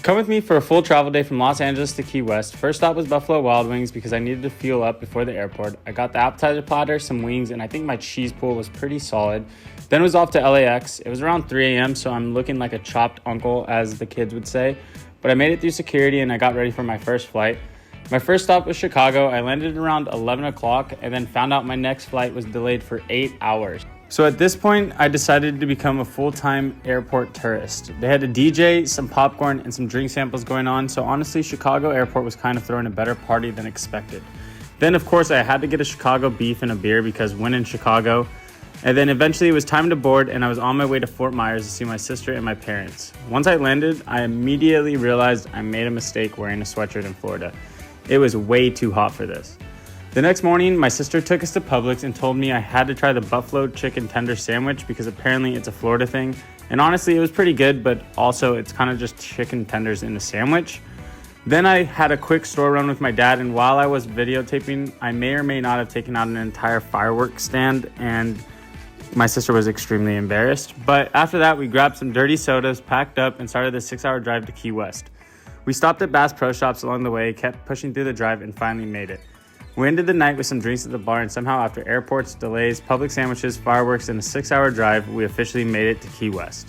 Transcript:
Come with me for a full travel day from Los Angeles to Key West. First stop was Buffalo Wild Wings because I needed to fuel up before the airport. I got the appetizer platter, some wings, and I think my cheese pool was pretty solid. Then it was off to LAX. It was around 3 a.m., so I'm looking like a chopped uncle, as the kids would say. But I made it through security and I got ready for my first flight. My first stop was Chicago. I landed around 11 o'clock and then found out my next flight was delayed for 8 hours. So at this point, I decided to become a full-time airport tourist. They had a DJ, some popcorn, and some drink samples going on, so honestly, Chicago Airport was kind of throwing a better party than expected. Then, of course, I had to get a Chicago beef and a beer because when in Chicago. And then eventually it was time to board, and I was on my way to Fort Myers to see my sister and my parents. Once I landed, I immediately realized I made a mistake wearing a sweatshirt in Florida. It was way too hot for this. The next morning, my sister took us to Publix and told me I had to try the buffalo chicken tender sandwich because apparently it's a Florida thing. And honestly, it was pretty good, but also it's kind of just chicken tenders in a sandwich. Then I had a quick store run with my dad, and while I was videotaping, I may or may not have taken out an entire fireworks stand, and my sister was extremely embarrassed. But after that, we grabbed some dirty sodas, packed up, and started the 6-hour drive to Key West. We stopped at Bass Pro Shops along the way, kept pushing through the drive, and finally made it. We ended the night with some drinks at the bar, and somehow after airports, delays, public sandwiches, fireworks, and a 6-hour drive, we officially made it to Key West.